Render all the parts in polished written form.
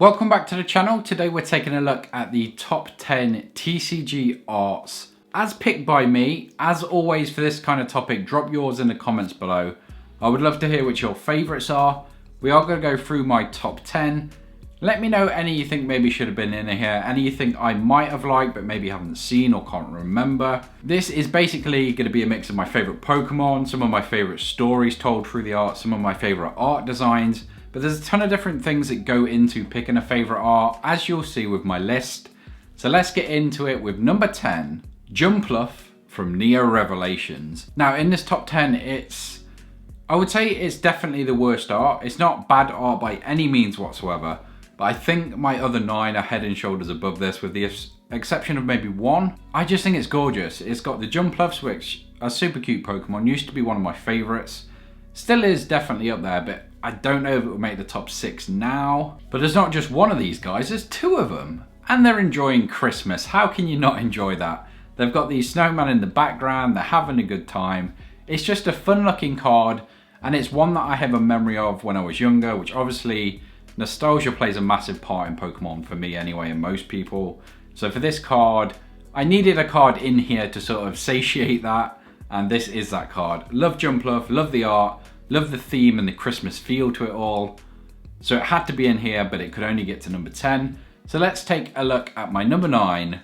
Welcome back to the channel. Today we're taking a look at the top 10 TCG arts as picked by me. As always for this kind of topic, drop yours in the comments below. I would love to hear what your favorites are. We are going to go through my top 10. Let me know any you think maybe should have been in here, any you think I might have liked but maybe haven't seen or can't remember. This is basically going to be a mix of my favorite Pokemon, some of my favorite stories told through the art, some of my favorite art designs. But there's a ton of different things that go into picking a favorite art, as you'll see with my list. So let's get into it with number 10, Jumpluff from Neo Revelations. Now in this top 10, I would say it's definitely the worst art. It's not bad art by any means whatsoever, but I think my other 9 are head and shoulders above this with the exception of maybe 1. I just think it's gorgeous. It's got the Jumpluffs, which are super cute Pokemon, used to be one of my favorites. Still is definitely up there, but I don't know if it will make the top 6 now. But there's not just one of these guys, there's 2 of them. And they're enjoying Christmas. How can you not enjoy that? They've got the snowman in the background, they're having a good time. It's just a fun looking card, and it's one that I have a memory of when I was younger, which obviously nostalgia plays a massive part in Pokemon for me anyway, and most people. So for this card, I needed a card in here to sort of satiate that, and this is that card. Love Jumpluff, love the art, love the theme and the Christmas feel to it all. So it had to be in here, but it could only get to number 10. So let's take a look at my number 9,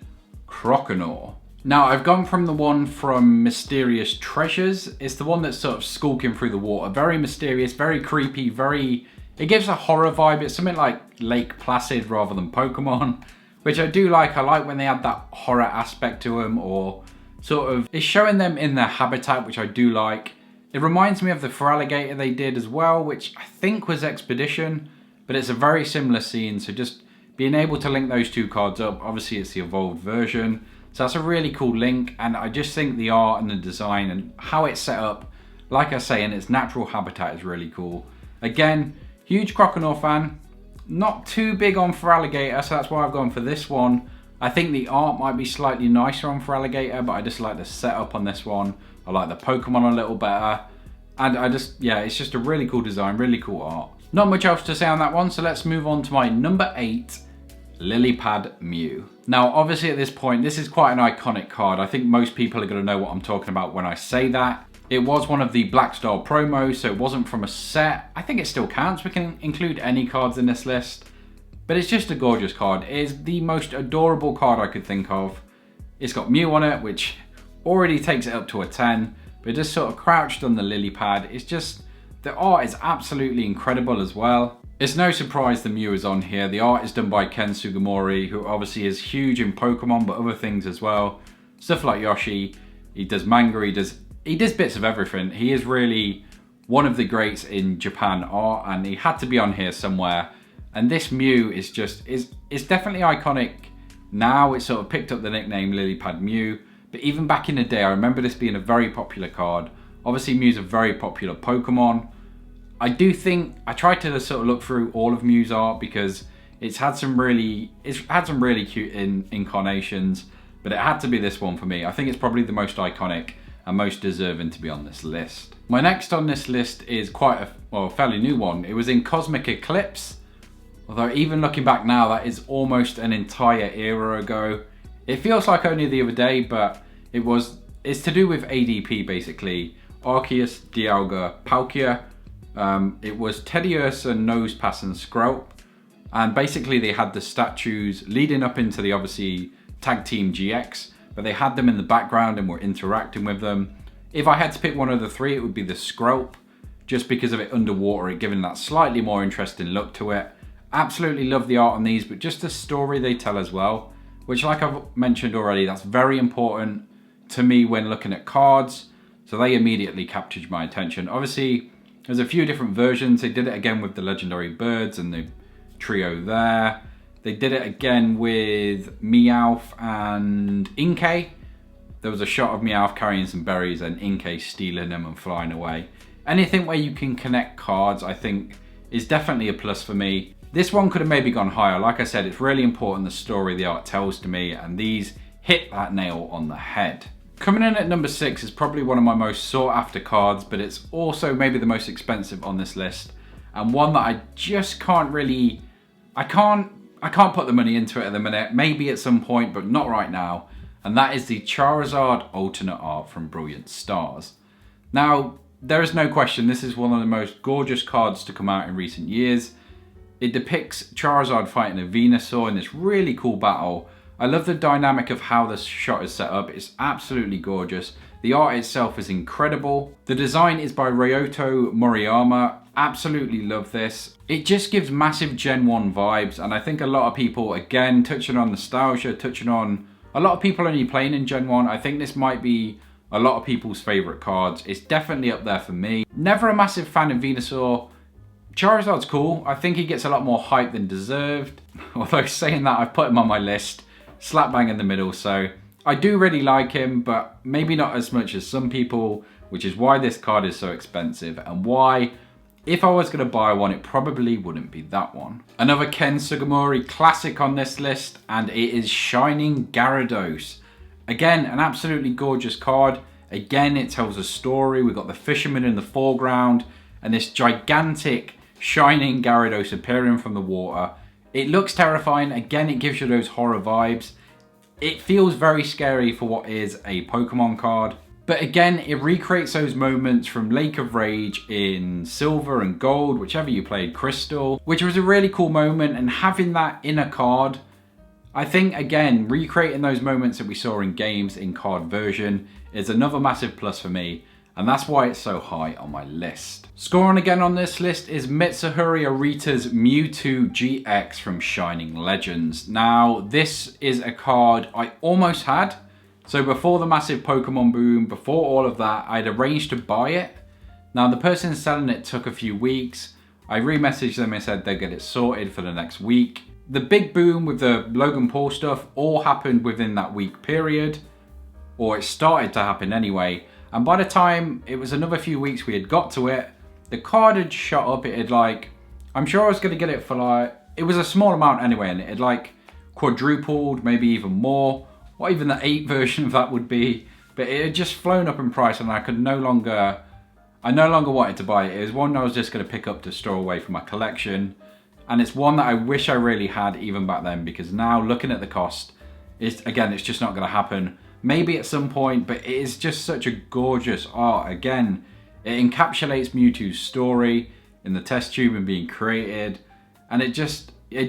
Croconaw. Now I've gone from the one from Mysterious Treasures. It's the one that's sort of skulking through the water. Very mysterious, very creepy, it gives a horror vibe. It's something like Lake Placid rather than Pokemon, which I do like. I like when they add that horror aspect to them, or sort of, it's showing them in their habitat, which I do like. It reminds me of the Feraligatr they did as well, which I think was Expedition, but it's a very similar scene. So just being able to link those 2 cards up, obviously it's the evolved version. So that's a really cool link, and I just think the art and the design and how it's set up, like I say, in its natural habitat is really cool. Again, huge Croconaw fan, not too big on Feraligatr, so that's why I've gone for this one. I think the art might be slightly nicer on Feraligatr, but I just like the setup on this one. I like the Pokemon a little better. And it's just a really cool design, really cool art. Not much else to say on that one, so let's move on to my number 8, Lilypad Mew. Now, obviously at this point, this is quite an iconic card. I think most people are gonna know what I'm talking about when I say that. It was one of the Black Star promos, so it wasn't from a set. I think it still counts. We can include any cards in this list. But it's just a gorgeous card. It is the most adorable card I could think of. It's got Mew on it, which already takes it up to a 10. But just sort of crouched on the lily pad. It's just, the art is absolutely incredible as well. It's no surprise the Mew is on here. The art is done by Ken Sugimori, who obviously is huge in Pokemon, but other things as well. Stuff like Yoshi, he does manga, he does bits of everything. He is really one of the greats in Japan art, and he had to be on here somewhere. And this Mew is it's definitely iconic now. It's sort of picked up the nickname Lilypad Mew. But even back in the day, I remember this being a very popular card. Obviously, Mew's a very popular Pokemon. I do think, I tried to sort of look through all of Mew's art because it's had some really cute incarnations, but it had to be this one for me. I think it's probably the most iconic and most deserving to be on this list. My next on this list is quite a fairly new one. It was in Cosmic Eclipse. Although even looking back now, that is almost an entire era ago. It feels like only the other day, but it's to do with ADP basically. Arceus, Dialga, Palkia. It was Teddiursa, Nosepass and Skrelp. And basically they had the statues leading up into the obviously Tag Team GX, but they had them in the background and were interacting with them. If I had to pick one of the 3, it would be the Skrelp, just because of it underwater, it giving that slightly more interesting look to it. Absolutely love the art on these, but just the story they tell as well, which like I've mentioned already, that's very important to me when looking at cards. So they immediately captured my attention. Obviously, there's a few different versions. They did it again with the legendary birds and the trio there. They did it again with Meowth and Inkay. There was a shot of Meowth carrying some berries and Inkay stealing them and flying away. Anything where you can connect cards, I think, is definitely a plus for me. This one could have maybe gone higher. Like I said, it's really important the story the art tells to me, and these hit that nail on the head. Coming in at number 6 is probably one of my most sought after cards, but it's also maybe the most expensive on this list, and one that I just can't really I can't put the money into it at the minute. Maybe at some point, but not right now. And that is the Charizard alternate art from Brilliant Stars. Now, there is no question this is one of the most gorgeous cards to come out in recent years. It depicts Charizard fighting a Venusaur in this really cool battle. I love the dynamic of how this shot is set up. It's absolutely gorgeous. The art itself is incredible. The design is by Ryoto Moriyama. Absolutely love this. It just gives massive Gen 1 vibes, and I think a lot of people, again, touching on nostalgia, touching on a lot of people only playing in Gen 1, I think this might be a lot of people's favourite cards. It's definitely up there for me. Never a massive fan of Venusaur. Charizard's cool. I think he gets a lot more hype than deserved. Although saying that, I've put him on my list, slap bang in the middle, so I do really like him, but maybe not as much as some people, which is why this card is so expensive and why, if I was going to buy one, it probably wouldn't be that one. Another Ken Sugimori classic on this list, and it is Shining Gyarados. Again, an absolutely gorgeous card. Again, it tells a story. We've got the fisherman in the foreground and this gigantic Shining Gyarados appearing from the water. It looks terrifying. Again, it gives you those horror vibes. It feels very scary for what is a Pokemon card. But again, it recreates those moments from Lake of Rage in Silver and Gold, whichever you played, Crystal, which was a really cool moment, and having that in a card, I think, again, recreating those moments that we saw in games in card version is another massive plus for me, and that's why it's so high on my list. Scoring again on this list is Mitsuhiro Arita's Mewtwo GX from Shining Legends. Now, this is a card I almost had. So before the massive Pokemon boom, before all of that, I'd arranged to buy it. Now, the person selling it took a few weeks. I re-messaged them and said they'd get it sorted for the next week. The big boom with the Logan Paul stuff all happened within that week period, or it started to happen anyway. And by the time it was another few weeks we had got to it, the card had shot up. It had I'm sure I was going to get it for it was a small amount anyway, and it had quadrupled, maybe even more. What even the 8 version of that would be. But it had just flown up in price, and I no longer wanted to buy it. It was one I was just going to pick up to store away from my collection. And it's one that I wish I really had even back then, because now looking at the cost, it's just not going to happen. Maybe at some point, but it is just such a gorgeous art. Again, it encapsulates Mewtwo's story in the test tube and being created. And it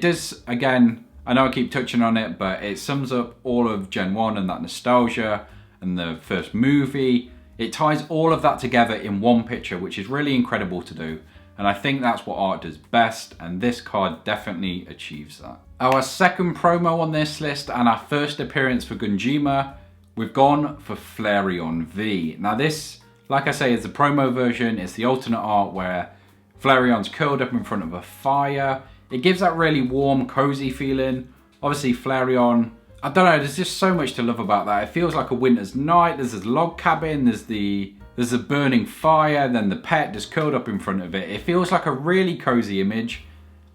does, again, I know I keep touching on it, but it sums up all of Gen 1 and that nostalgia and the first movie. It ties all of that together in one picture, which is really incredible to do. And I think that's what art does best, and this card definitely achieves that. Our second promo on this list and our first appearance for Gunjima, we've gone for Flareon V. Now this, like I say, is the promo version. It's the alternate art where Flareon's curled up in front of a fire. It gives that really warm, cozy feeling. Obviously Flareon, I don't know, there's just so much to love about that. It feels like a winter's night. There's this log cabin, there's a burning fire, then the pet just curled up in front of it. It feels like a really cozy image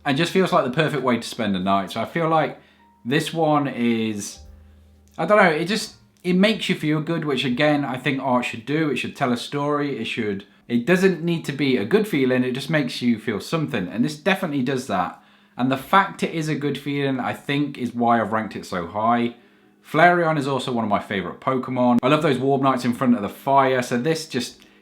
and just feels like the perfect way to spend a night. So I feel like this one is, I don't know, it makes you feel good, which again, I think art should do. It should tell a story. It doesn't need to be a good feeling. It just makes you feel something. And this definitely does that. And the fact it is a good feeling, I think, is why I've ranked it so high. Flareon is also one of my favourite Pokemon. I love those warm nights in front of the fire. So this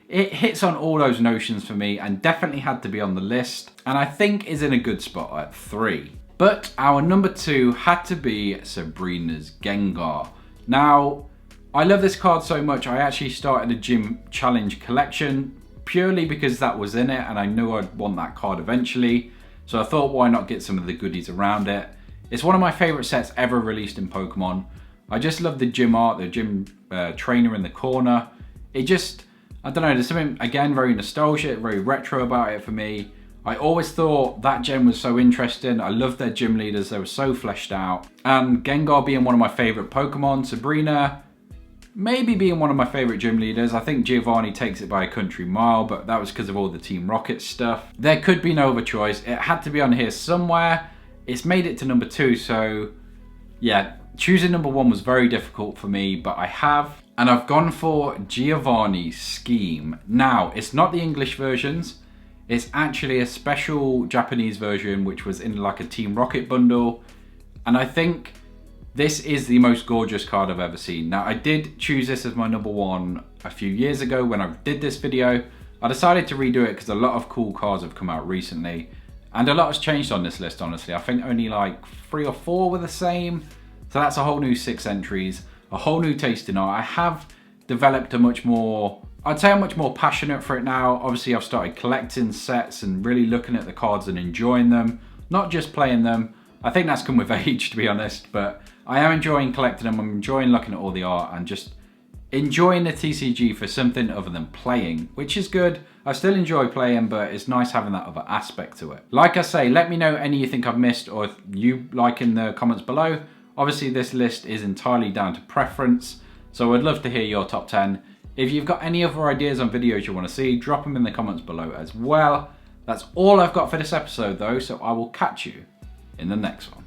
it hits on all those notions for me and definitely had to be on the list. And I think is in a good spot at 3. But our number 2 had to be Sabrina's Gengar. Now, I love this card so much, I actually started a gym challenge collection purely because that was in it and I knew I'd want that card eventually. So I thought, why not get some of the goodies around it? It's one of my favourite sets ever released in Pokemon. I just love the gym art, the gym trainer in the corner. I don't know, there's something, again, very nostalgic, very retro about it for me. I always thought that gen was so interesting. I loved their gym leaders, they were so fleshed out. And Gengar being one of my favourite Pokemon, Sabrina maybe being one of my favourite gym leaders. I think Giovanni takes it by a country mile, but that was because of all the Team Rocket stuff. There could be no other choice. It had to be on here somewhere. It's made it to number 2, so yeah, choosing number 1 was very difficult for me, but I have. And I've gone for Giovanni's Scheme. Now, it's not the English versions. It's actually a special Japanese version which was in like a Team Rocket bundle, and I think this is the most gorgeous card I've ever seen. Now, I did choose this as my number one a few years ago when I did this video. I decided to redo it because a lot of cool cards have come out recently, and a lot has changed on this list, honestly. I think only like 3 or 4 were the same. So that's a whole new 6 entries, a whole new taste in art. I have developed a much more, I'd say I'm much more passionate for it now. Obviously, I've started collecting sets and really looking at the cards and enjoying them, not just playing them. I think that's come with age, to be honest, but I am enjoying collecting them. I'm enjoying looking at all the art and just enjoying the TCG for something other than playing, which is good. I still enjoy playing, but it's nice having that other aspect to it. Like I say, let me know any you think I've missed or if you like in the comments below. Obviously, this list is entirely down to preference, so I'd love to hear your top 10. If you've got any other ideas on videos you want to see, drop them in the comments below as well. That's all I've got for this episode though, so I will catch you in the next one.